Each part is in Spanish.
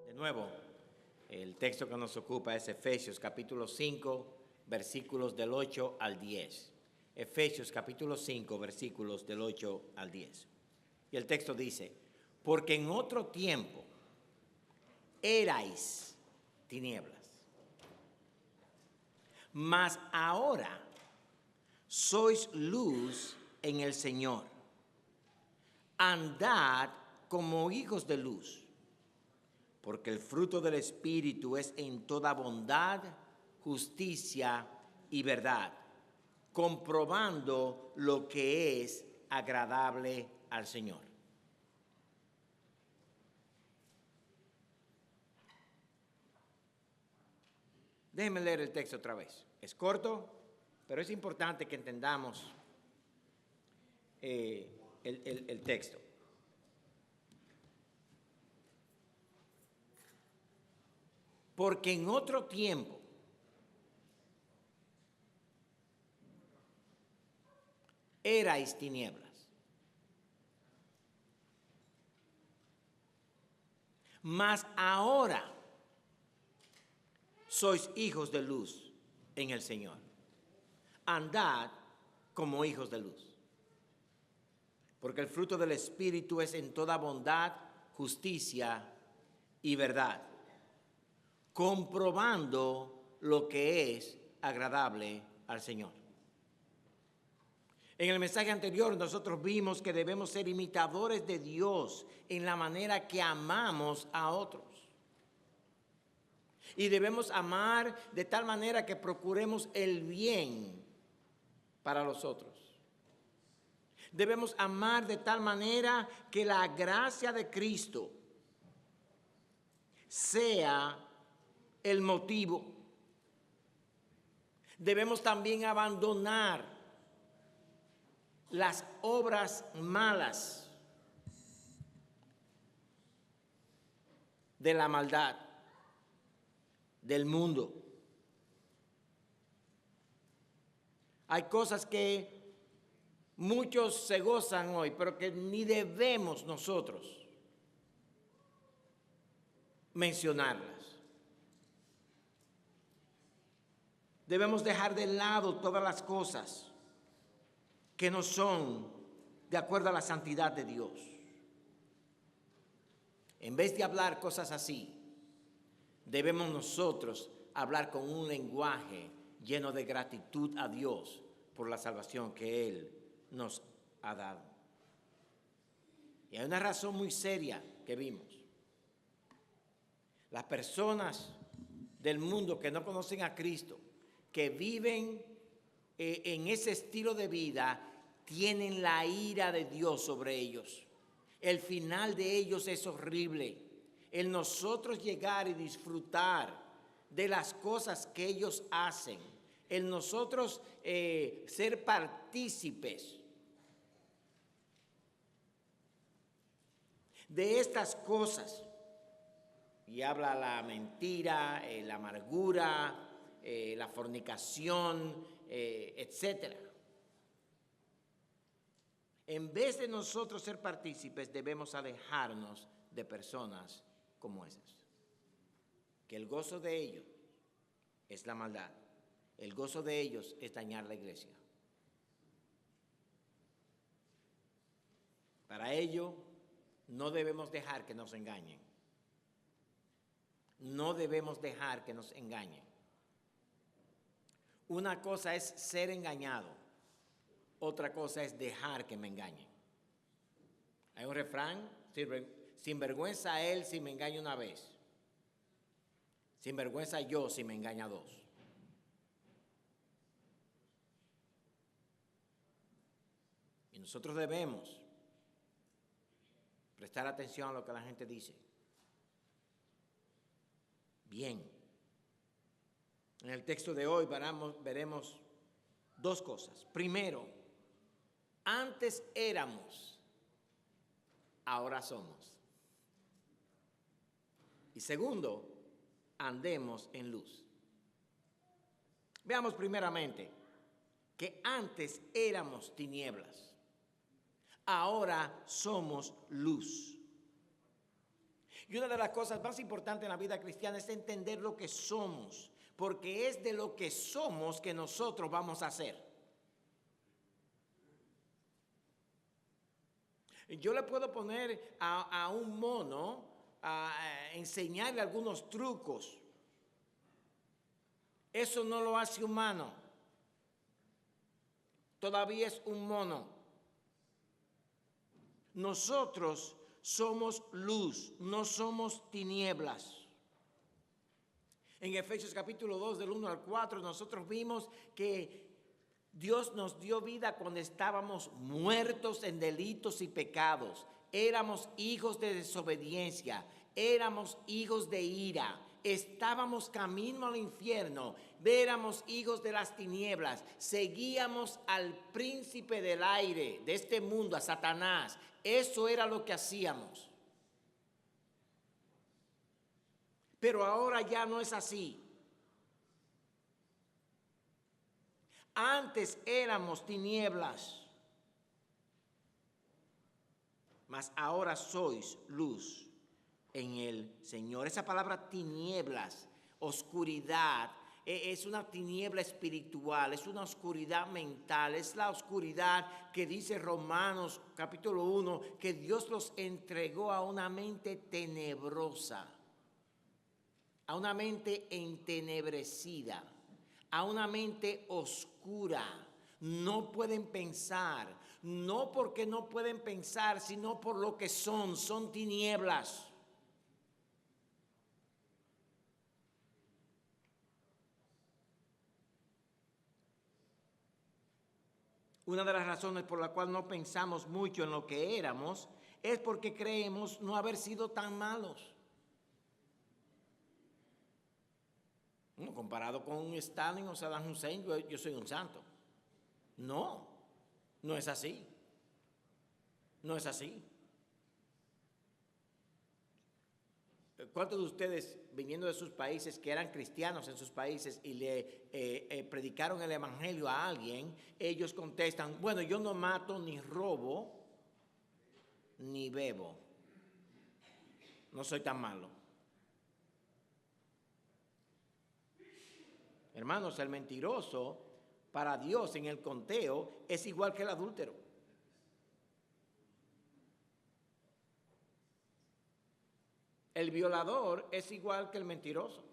De nuevo, el texto que nos ocupa es Efesios capítulo 5, versículos del 8 al 10. Efesios capítulo 5, versículos del 8 al 10. Y el texto dice, porque en otro tiempo erais tinieblas, mas ahora sois luz en el Señor. Andad como hijos de luz, porque el fruto del Espíritu es en toda bondad, justicia y verdad, comprobando lo que es agradable al Señor. Déjenme leer el texto otra vez. Es corto, pero es importante que entendamos el texto. Porque en otro tiempo erais tinieblas, mas ahora sois hijos de luz en el Señor. Andad como hijos de luz. Porque el fruto del Espíritu es en toda bondad, justicia y verdad, comprobando lo que es agradable al Señor. En el mensaje anterior nosotros vimos que debemos ser imitadores de Dios en la manera que amamos a otros. Y debemos amar de tal manera que procuremos el bien para los otros. Debemos amar de tal manera que la gracia de Cristo sea el motivo. Debemos también abandonar las obras malas de la maldad del mundo. Hay cosas que muchos se gozan hoy, pero que ni debemos nosotros mencionarlas. Debemos dejar de lado todas las cosas que no son de acuerdo a la santidad de Dios. En vez de hablar cosas así, debemos nosotros hablar con un lenguaje lleno de gratitud a Dios por la salvación que Él nos ha dado. Y hay una razón muy seria que vimos. Las personas del mundo que no conocen a Cristo, que viven en ese estilo de vida, tienen la ira de Dios sobre ellos. El final de ellos es horrible. El nosotros llegar y disfrutar de las cosas que ellos hacen, el nosotros ser partícipes de estas cosas, y habla la mentira, la amargura, la fornicación, etcétera. En vez de nosotros ser partícipes, debemos alejarnos de personas como esas. Que el gozo de ellos es la maldad. El gozo de ellos es dañar la iglesia. Para ello, no debemos dejar que nos engañen. No debemos dejar que nos engañen. Una cosa es ser engañado. Otra cosa es dejar que me engañen. Hay un refrán, sinvergüenza él si me engaña una vez. Sinvergüenza yo si me engaña dos. Y nosotros debemos prestar atención a lo que la gente dice. Bien. En el texto de hoy veremos dos cosas. Primero, antes éramos, ahora somos. Y segundo, andemos en luz. Veamos primeramente que antes éramos tinieblas, ahora somos luz. Y una de las cosas más importantes en la vida cristiana es entender lo que somos, porque es de lo que somos que nosotros vamos a hacer. Yo le puedo poner a un mono a enseñarle algunos trucos. Eso no lo hace humano. Todavía es un mono. Nosotros somos luz, no somos tinieblas. En Efesios capítulo 2, del 1 al 4, nosotros vimos que Dios nos dio vida cuando estábamos muertos en delitos y pecados. Éramos hijos de desobediencia, éramos hijos de ira, estábamos camino al infierno, éramos hijos de las tinieblas, seguíamos al príncipe del aire, de este mundo, a Satanás. Eso era lo que hacíamos. Pero ahora ya no es así. Antes éramos tinieblas, mas ahora sois luz en el Señor. Esa palabra tinieblas, oscuridad, es una tiniebla espiritual, es una oscuridad mental, es la oscuridad que dice Romanos capítulo 1, que Dios los entregó a una mente tenebrosa, a una mente entenebrecida, a una mente oscura. No pueden pensar, no porque no pueden pensar, sino por lo que son tinieblas. Una de las razones por la cual no pensamos mucho en lo que éramos es porque creemos no haber sido tan malos. No, comparado con Stalin o Saddam Hussein, yo soy un santo. No, no es así. No es así. ¿Cuántos de ustedes, viniendo de sus países, que eran cristianos en sus países y le predicaron el evangelio a alguien, ellos contestan, bueno, yo no mato, ni robo, ni bebo. No soy tan malo. Hermanos, el mentiroso para Dios en el conteo es igual que el adúltero. El violador es igual que el mentiroso.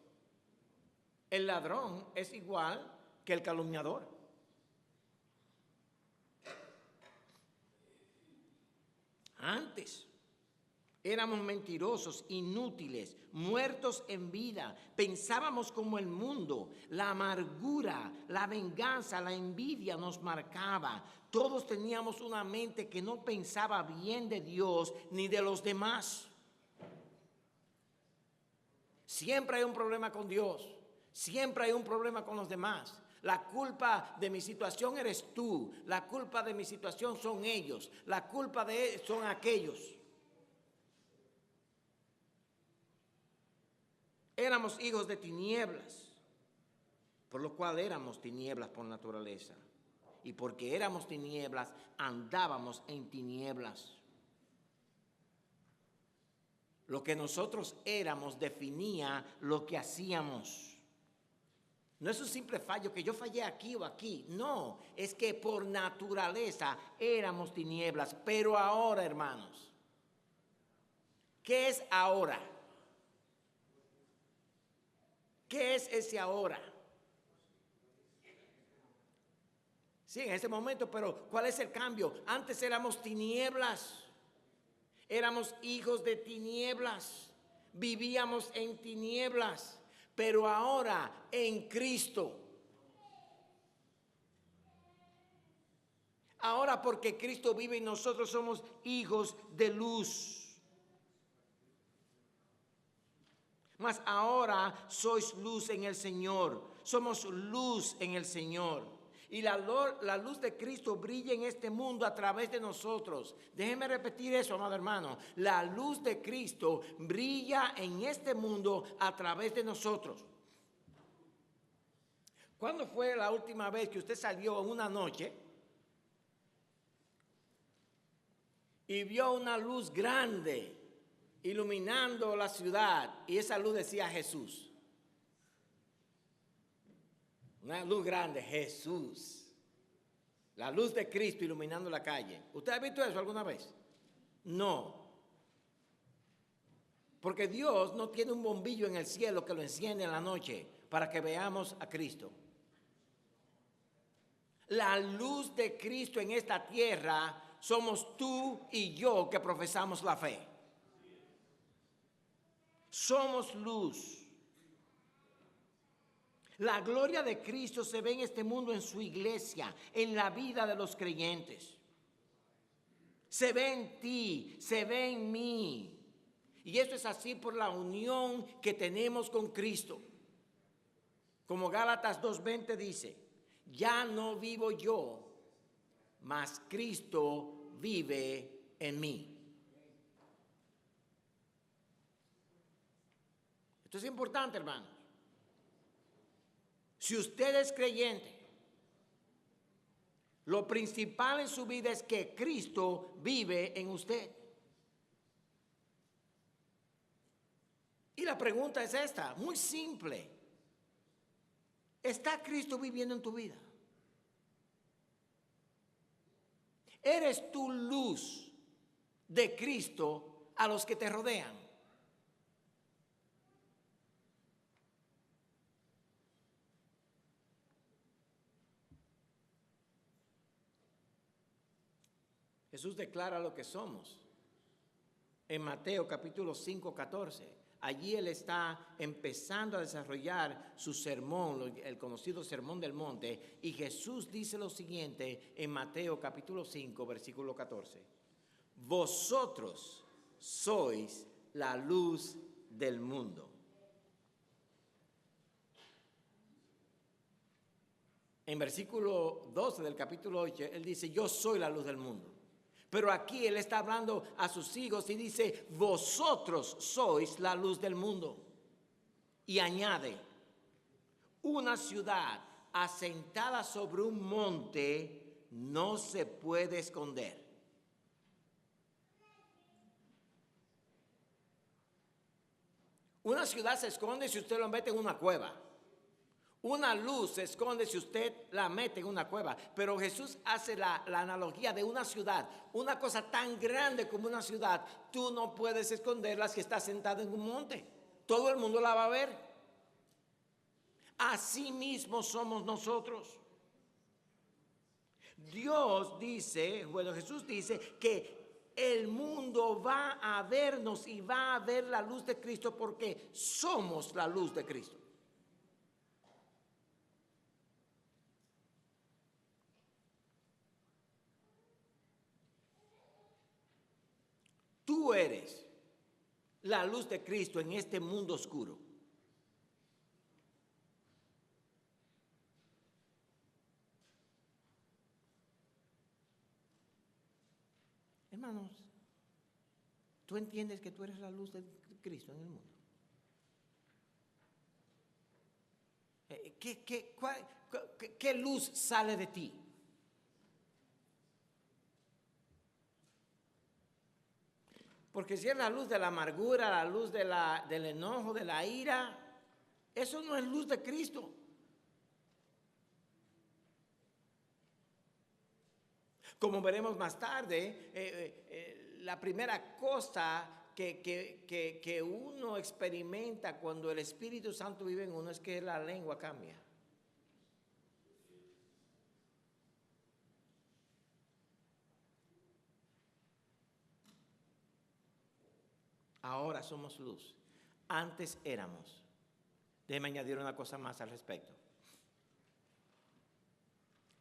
El ladrón es igual que el calumniador. Antes éramos mentirosos, inútiles, muertos en vida. Pensábamos como el mundo. La amargura, la venganza, la envidia nos marcaba. Todos teníamos una mente que no pensaba bien de Dios ni de los demás. Siempre hay un problema con Dios. Siempre hay un problema con los demás. La culpa de mi situación eres tú. La culpa de mi situación son ellos. La culpa de son aquellos. Éramos hijos de tinieblas, por lo cual éramos tinieblas por naturaleza. Y porque éramos tinieblas, andábamos en tinieblas. Lo que nosotros éramos definía lo que hacíamos. No es un simple fallo que yo fallé aquí o aquí. No, es que por naturaleza éramos tinieblas. Pero ahora, hermanos, ¿qué es ahora? ¿Qué es ese ahora? Sí, en ese momento, pero ¿cuál es el cambio? Antes éramos tinieblas. Éramos hijos de tinieblas, vivíamos en tinieblas, pero ahora en Cristo. Ahora porque Cristo vive en nosotros somos hijos de luz. Mas ahora sois luz en el Señor, somos luz en el Señor. Y la luz de Cristo brilla en este mundo a través de nosotros. Déjeme repetir eso, amado hermano. La luz de Cristo brilla en este mundo a través de nosotros. ¿Cuándo fue la última vez que usted salió en una noche y vio una luz grande iluminando la ciudad, y esa luz decía Jesús. Una luz grande, Jesús. La luz de Cristo iluminando la calle. ¿Usted ha visto eso alguna vez? No. Porque Dios no tiene un bombillo en el cielo que lo enciende en la noche para que veamos a Cristo. La luz de Cristo en esta tierra somos tú y yo que profesamos la fe. Somos luz. La gloria de Cristo se ve en este mundo, en su iglesia, en la vida de los creyentes. Se ve en ti, se ve en mí. Y esto es así por la unión que tenemos con Cristo. Como Gálatas 2:20 dice, ya no vivo yo, mas Cristo vive en mí. Esto es importante, hermanos. Si usted es creyente, lo principal en su vida es que Cristo vive en usted. Y la pregunta es esta, muy simple. ¿Está Cristo viviendo en tu vida? ¿Eres tú luz de Cristo a los que te rodean? Jesús declara lo que somos. En Mateo capítulo 5:14. Allí Él está empezando a desarrollar su sermón, el conocido Sermón del Monte. Y Jesús dice lo siguiente en Mateo capítulo 5, versículo 14. Vosotros sois la luz del mundo. En versículo 12 del capítulo 8, Él dice, yo soy la luz del mundo. Pero aquí Él está hablando a sus hijos y dice, vosotros sois la luz del mundo. Y añade, una ciudad asentada sobre un monte no se puede esconder. Una ciudad se esconde si usted lo mete en una cueva. Una luz se esconde si usted la mete en una cueva. Pero Jesús hace la analogía de una ciudad. Una cosa tan grande como una ciudad, tú no puedes esconderla si estás sentado en un monte. Todo el mundo la va a ver. Así mismo somos nosotros. Dios dice, bueno, Jesús dice que el mundo va a vernos y va a ver la luz de Cristo porque somos la luz de Cristo. Tú eres la luz de Cristo en este mundo oscuro. Hermanos, ¿tú entiendes que tú eres la luz de Cristo en el mundo? ¿Qué luz sale de ti? Porque si es la luz de la amargura, la luz del enojo, de la ira, eso no es luz de Cristo. Como veremos más tarde, la primera cosa que uno experimenta cuando el Espíritu Santo vive en uno es que la lengua cambia. Ahora somos luz. Antes éramos. Déjeme añadir una cosa más al respecto.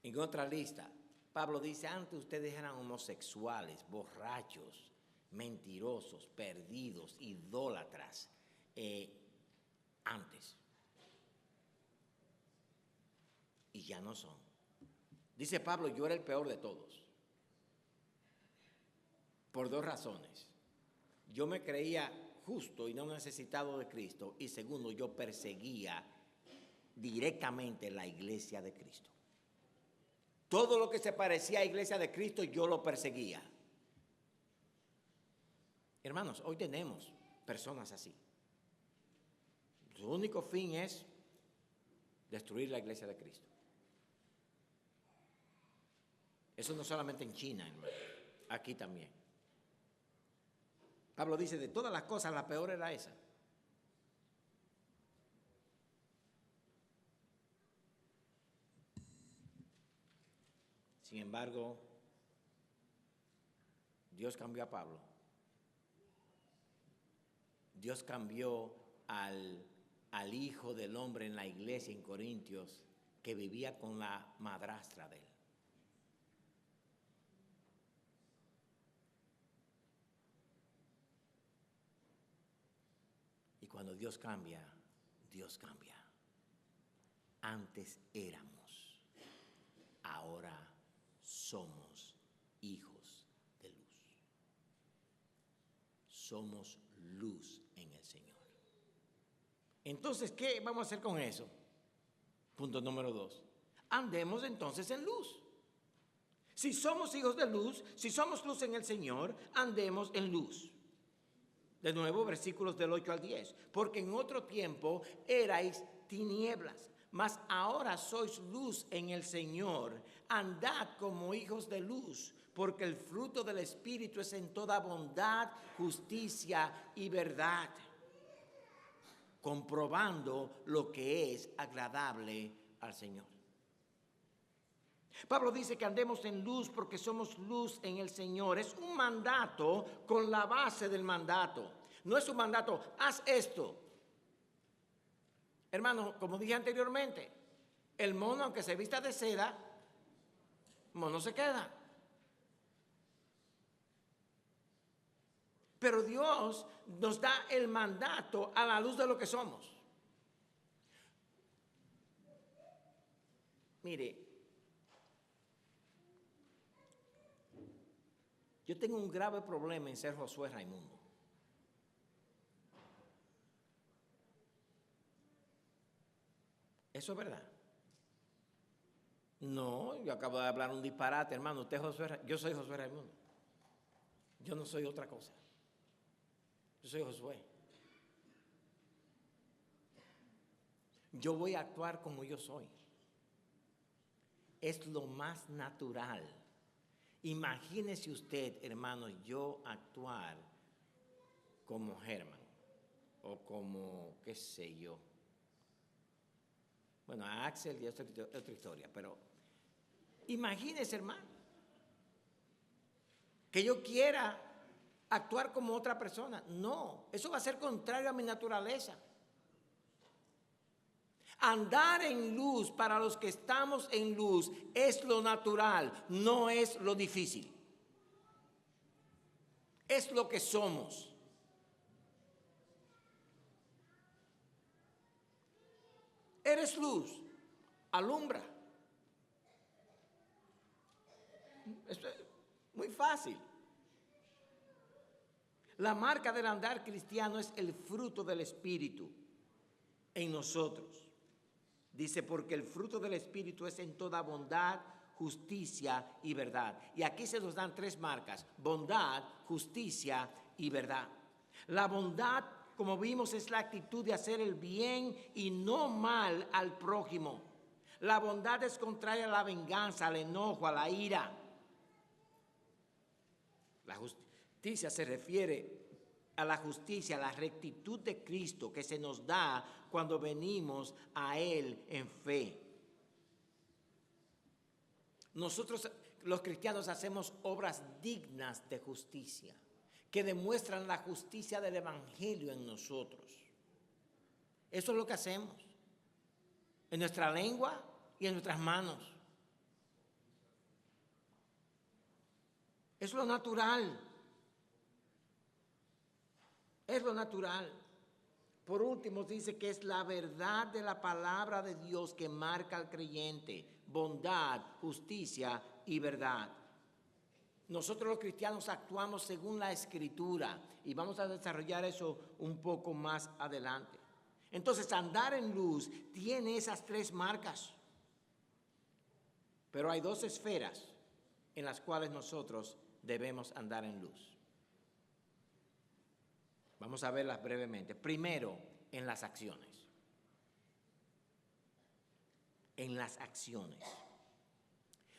En otra lista, Pablo dice, antes ustedes eran homosexuales, borrachos, mentirosos, perdidos, idólatras. Antes. Y ya no son. Dice Pablo, yo era el peor de todos. Por dos razones. Yo me creía justo y no necesitado de Cristo. Y segundo, yo perseguía directamente la iglesia de Cristo. Todo lo que se parecía a iglesia de Cristo, yo lo perseguía. Hermanos, hoy tenemos personas así. Su único fin es destruir la iglesia de Cristo. Eso no solamente en China, hermano, aquí también. Pablo dice, de todas las cosas, la peor era esa. Sin embargo, Dios cambió a Pablo. Dios cambió al hijo del hombre en la iglesia en Corintios que vivía con la madrastra de él. Y cuando Dios cambia, Dios cambia. Antes éramos, ahora somos hijos de luz. Somos luz en el Señor. Entonces, ¿qué vamos a hacer con eso? Punto número 2. Andemos entonces en luz. Si somos hijos de luz, si somos luz en el Señor, andemos en luz. De nuevo, versículos del 8 al 10. Porque en otro tiempo erais tinieblas, mas ahora sois luz en el Señor. Andad como hijos de luz, porque el fruto del Espíritu es en toda bondad, justicia y verdad, comprobando lo que es agradable al Señor. Pablo dice que andemos en luz porque somos luz en el Señor. Es un mandato con la base del mandato. No es un mandato, haz esto. Hermano, como dije anteriormente, el mono, aunque se vista de seda, mono se queda. Pero Dios nos da el mandato a la luz de lo que somos. Mire, yo tengo un grave problema en ser Josué Raimundo. ¿Eso es verdad? No, yo acabo de hablar un disparate, hermano. Usted es Josué, yo soy Josué Raimundo. Yo no soy otra cosa. Yo soy Josué. Yo voy a actuar como yo soy. Es lo más natural. Imagínese usted, hermano, yo actuar como Germán o como, qué sé yo. Bueno, a Axel ya es otra historia, pero imagínese, hermano, que yo quiera actuar como otra persona. No, eso va a ser contrario a mi naturaleza. Andar en luz para los que estamos en luz es lo natural, no es lo difícil. Es lo que somos. Eres luz, alumbra. Esto es muy fácil. La marca del andar cristiano es el fruto del Espíritu en nosotros. Dice, porque el fruto del Espíritu es en toda bondad, justicia y verdad. Y aquí se nos dan 3 marcas: bondad, justicia y verdad. La bondad, como vimos, es la actitud de hacer el bien y no mal al prójimo. La bondad es contraria a la venganza, al enojo, a la ira. La justicia se refiere a la justicia, a la rectitud de Cristo que se nos da cuando venimos a Él en fe. Nosotros, los cristianos, hacemos obras dignas de justicia, que demuestran la justicia del Evangelio en nosotros. Eso es lo que hacemos, en nuestra lengua y en nuestras manos. Es lo natural. Es lo natural. Por último, dice que es la verdad de la palabra de Dios que marca al creyente: bondad, justicia y verdad. Nosotros los cristianos actuamos según la Escritura y vamos a desarrollar eso un poco más adelante. Entonces, andar en luz tiene esas 3 marcas. Pero hay 2 esferas en las cuales nosotros debemos andar en luz. Vamos a verlas brevemente. Primero, en las acciones. En las acciones.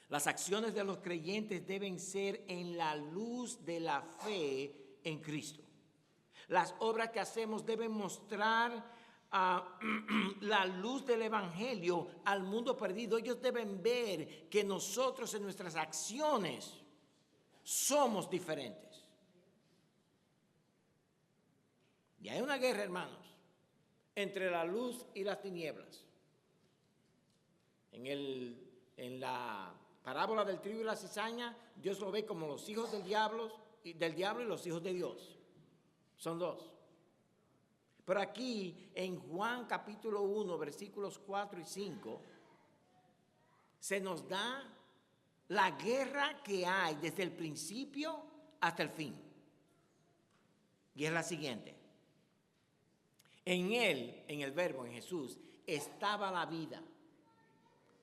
Las acciones de los creyentes deben ser en la luz de la fe en Cristo. Las obras que hacemos deben mostrar la luz del Evangelio al mundo perdido. Ellos deben ver que nosotros en nuestras acciones somos diferentes. Y hay una guerra, hermanos, entre la luz y las tinieblas. En la parábola del trigo y la cizaña, Dios lo ve como los hijos del diablo y los hijos de Dios. Son dos. Pero aquí, en Juan capítulo 1, versículos 4 y 5, se nos da la guerra que hay desde el principio hasta el fin. Y es la siguiente. En él, en el verbo, en Jesús, estaba la vida.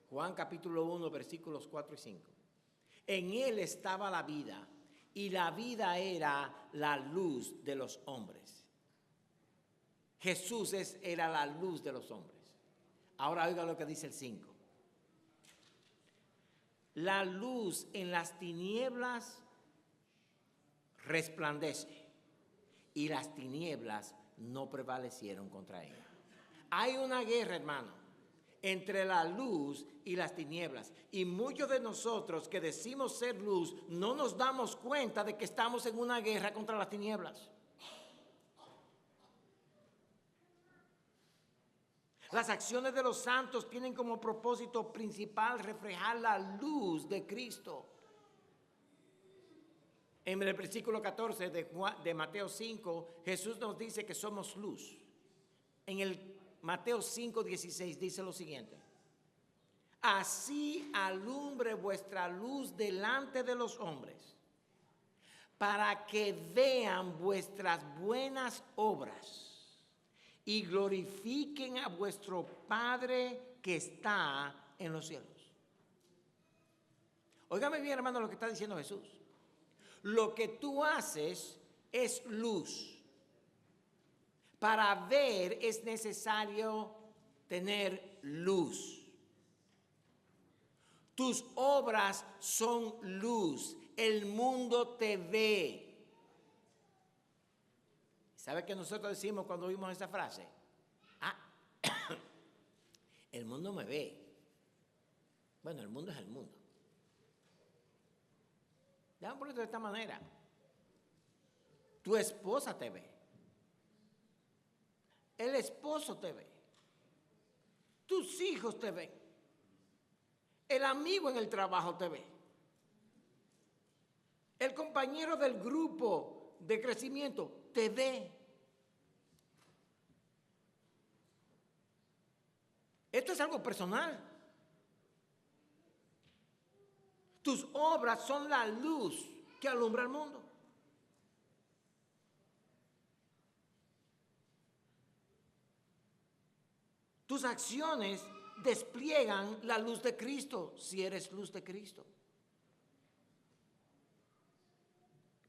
Juan capítulo 1, versículos 4 y 5. En él estaba la vida, y la vida era la luz de los hombres. Jesús era la luz de los hombres. Ahora oiga lo que dice el 5. La luz en las tinieblas resplandece, y las tinieblas no prevalecieron contra ella. Hay una guerra, hermano, entre la luz y las tinieblas. Y muchos de nosotros que decimos ser luz, no nos damos cuenta de que estamos en una guerra contra las tinieblas. Las acciones de los santos tienen como propósito principal reflejar la luz de Cristo. En el versículo 14 de Mateo 5, Jesús nos dice que somos luz. En el Mateo 5, 16 dice lo siguiente. Así alumbre vuestra luz delante de los hombres, para que vean vuestras buenas obras y glorifiquen a vuestro Padre que está en los cielos. Óigame bien, hermano, lo que está diciendo Jesús. Lo que tú haces es luz. Para ver es necesario tener luz. Tus obras son luz. El mundo te ve. ¿Sabe qué nosotros decimos cuando oímos esa frase? El mundo me ve. Bueno, el mundo es el mundo. Déjame ponerlo de esta manera. Tu esposa te ve. El esposo te ve. Tus hijos te ven. El amigo en el trabajo te ve. El compañero del grupo de crecimiento te ve. Esto es algo personal. Tus obras son la luz que alumbra el mundo. Tus acciones despliegan la luz de Cristo si eres luz de Cristo.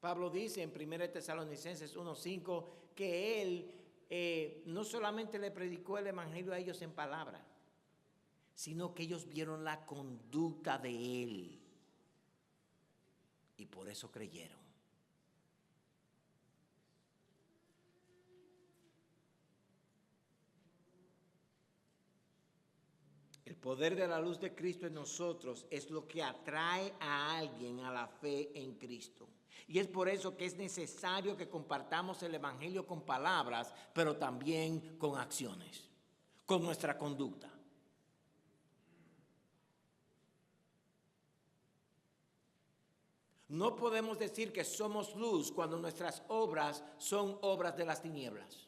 Pablo dice en 1 Tesalonicenses 1:5 que él no solamente le predicó el evangelio a ellos en palabra, sino que ellos vieron la conducta de él y por eso creyeron. El poder de la luz de Cristo en nosotros es lo que atrae a alguien a la fe en Cristo. Y es por eso que es necesario que compartamos el evangelio con palabras, pero también con acciones, con nuestra conducta. No podemos decir que somos luz cuando nuestras obras son obras de las tinieblas.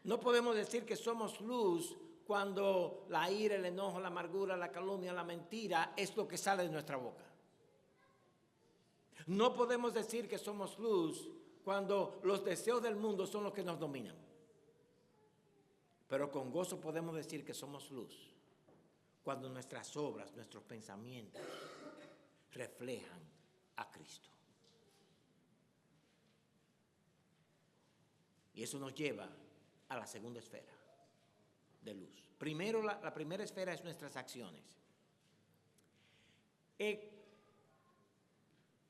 No podemos decir que somos luz cuando la ira, el enojo, la amargura, la calumnia, la mentira es lo que sale de nuestra boca. No podemos decir que somos luz cuando los deseos del mundo son los que nos dominan. Pero con gozo podemos decir que somos luz cuando nuestras obras, nuestros pensamientos reflejan a Cristo. Y eso nos lleva a la segunda esfera de luz. Primero, la primera esfera es nuestras acciones.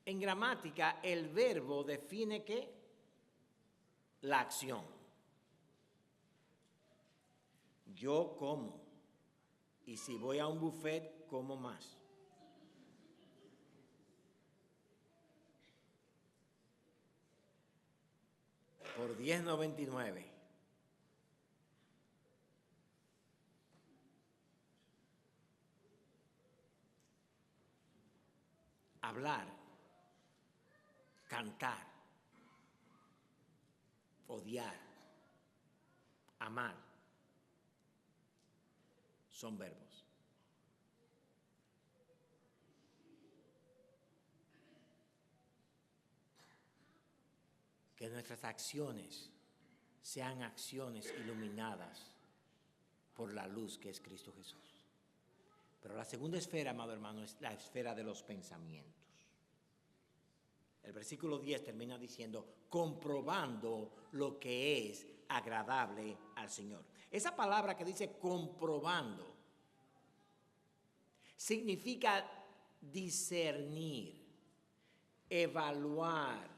En gramática, el verbo define ¿qué? La acción. Yo como. Y si voy a un buffet, como más. Por $10.99. Hablar, cantar, odiar, amar, son verbos. Que nuestras acciones sean acciones iluminadas por la luz que es Cristo Jesús. Pero la segunda esfera, amado hermano, es la esfera de los pensamientos. El versículo 10 termina diciendo, comprobando lo que es agradable al Señor. Esa palabra que dice comprobando significa discernir, evaluar,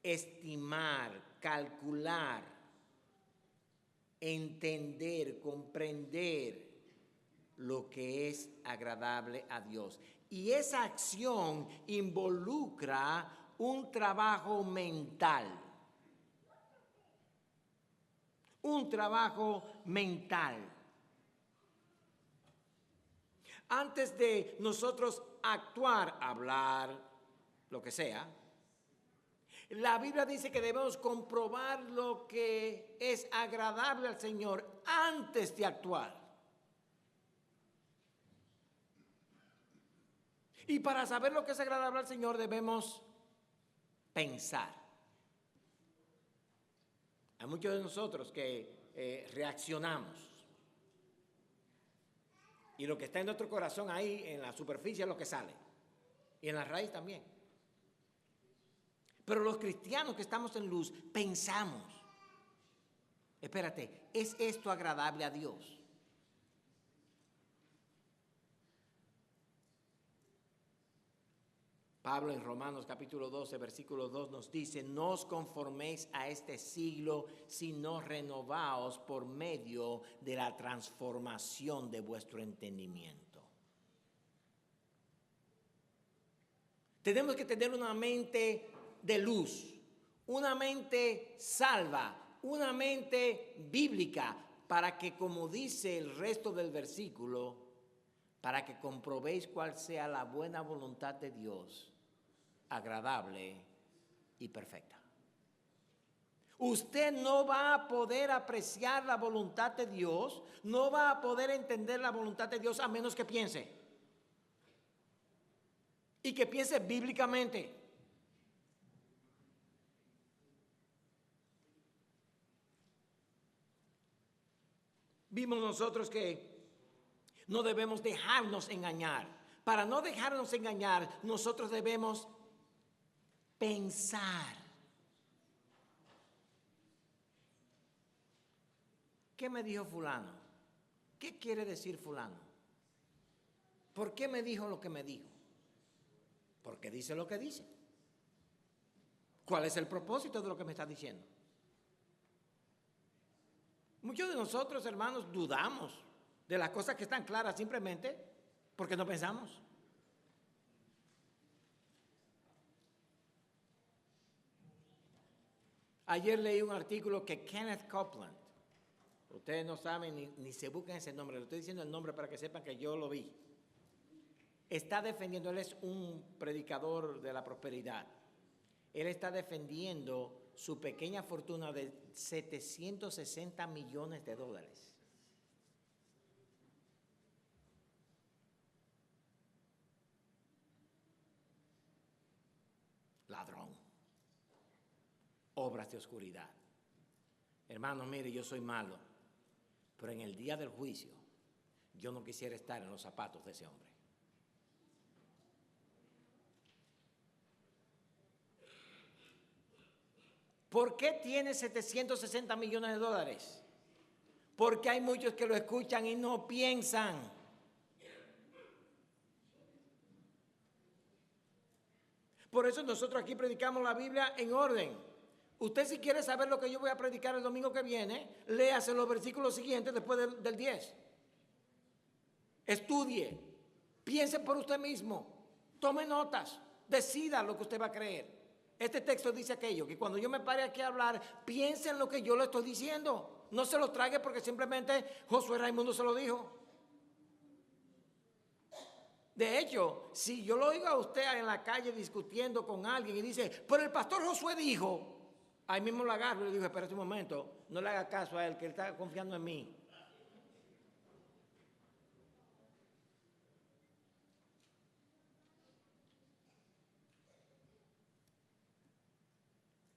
estimar, calcular, entender, comprender lo que es agradable a Dios. Y esa acción involucra un trabajo mental. Un trabajo mental. Antes de nosotros actuar, hablar, lo que sea, la Biblia dice que debemos comprobar lo que es agradable al Señor antes de actuar. Y para saber lo que es agradable al Señor debemos pensar. Hay muchos de nosotros que reaccionamos. Y lo que está en nuestro corazón ahí, en la superficie, es lo que sale. Y en la raíz también. Pero los cristianos que estamos en luz, pensamos. Espérate, ¿es esto agradable a Dios? Pablo en Romanos capítulo 12, versículo 2 nos dice, no os conforméis a este siglo, sino renovaos por medio de la transformación de vuestro entendimiento. Tenemos que tener una mente de luz, una mente salva, una mente bíblica, para que, como dice el resto del versículo, para que comprobéis cuál sea la buena voluntad de Dios, agradable y perfecta. Usted no va a poder apreciar la voluntad de Dios, no va a poder entender la voluntad de Dios a menos que piense. Y que piense bíblicamente. Vimos nosotros que no debemos dejarnos engañar. Para no dejarnos engañar, nosotros debemos pensar. ¿Qué me dijo fulano? ¿Qué quiere decir fulano? ¿Por qué me dijo lo que me dijo? ¿Por qué dice lo que dice? ¿Cuál es el propósito de lo que me está diciendo? Muchos de nosotros, hermanos, dudamos de las cosas que están claras simplemente porque no pensamos. Ayer leí un artículo que Kenneth Copeland, ustedes no saben ni se buscan ese nombre, le estoy diciendo el nombre para que sepan que yo lo vi. Está defendiendo, él es un predicador de la prosperidad. Él está defendiendo su pequeña fortuna de $760 millones. Ladrón. Obras de oscuridad. Hermano, mire, yo soy malo, pero en el día del juicio, yo no quisiera estar en los zapatos de ese hombre. ¿Por qué tiene 760 millones de dólares? Porque hay muchos que lo escuchan y no piensan. Por eso nosotros aquí predicamos la Biblia en orden. Usted, si quiere saber lo que yo voy a predicar el domingo que viene, léase los versículos siguientes después del 10. Estudie, piense por usted mismo, tome notas, decida lo que usted va a creer. Este texto dice aquello, que cuando yo me pare aquí a hablar, piense en lo que yo le estoy diciendo. No se lo trague porque simplemente Josué Raimundo se lo dijo. De hecho, si yo lo oigo a usted en la calle discutiendo con alguien y dice, pero el pastor Josué dijo, ahí mismo lo agarro y le digo, espérate un momento, no le haga caso a él, que él está confiando en mí.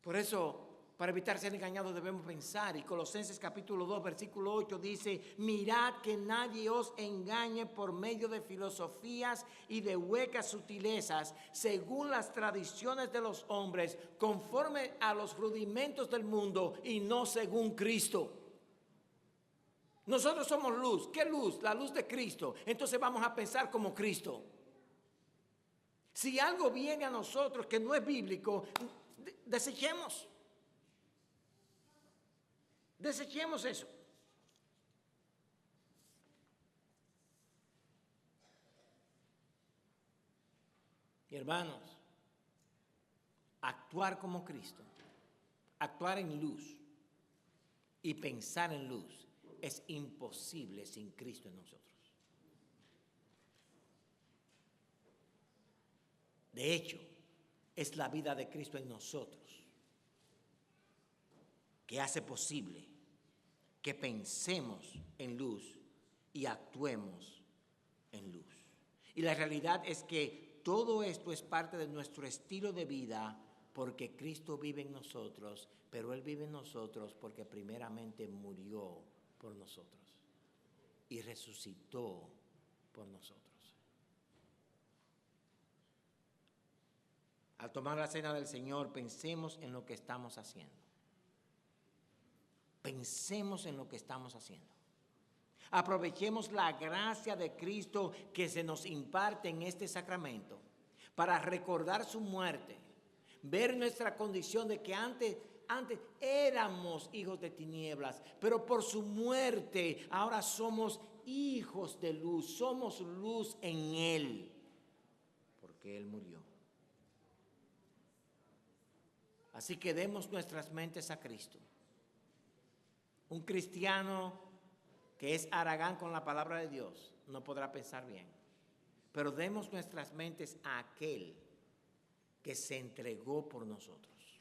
Por eso, para evitar ser engañados debemos pensar. Y Colosenses capítulo 2, versículo 8 dice, mirad que nadie os engañe por medio de filosofías y de huecas sutilezas, según las tradiciones de los hombres, conforme a los rudimentos del mundo y no según Cristo. Nosotros somos luz. ¿Qué luz? La luz de Cristo. Entonces vamos a pensar como Cristo. Si algo viene a nosotros que no es bíblico, desechemos. Desechemos eso. Y hermanos, actuar como Cristo, actuar en luz y pensar en luz es imposible sin Cristo en nosotros. De hecho, es la vida de Cristo en nosotros que hace posible que pensemos en luz y actuemos en luz. Y la realidad es que todo esto es parte de nuestro estilo de vida porque Cristo vive en nosotros, pero Él vive en nosotros porque primeramente murió por nosotros y resucitó por nosotros. Al tomar la cena del Señor, pensemos en lo que estamos haciendo. Pensemos en lo que estamos haciendo. Aprovechemos la gracia de Cristo que se nos imparte en este sacramento para recordar su muerte, ver nuestra condición de que antes éramos hijos de tinieblas, pero por su muerte ahora somos hijos de luz, somos luz en Él, porque Él murió. Así que demos nuestras mentes a Cristo. Un cristiano que es haragán con la palabra de Dios no podrá pensar bien. Pero demos nuestras mentes a aquel que se entregó por nosotros.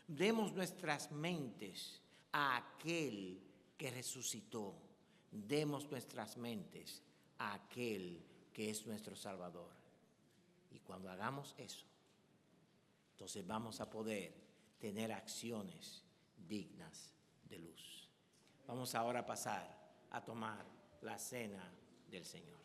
Demos nuestras mentes a aquel que resucitó. Demos nuestras mentes a aquel que es nuestro Salvador. Y cuando hagamos eso, entonces vamos a poder tener acciones dignas de luz. Vamos ahora a pasar a tomar la cena del Señor.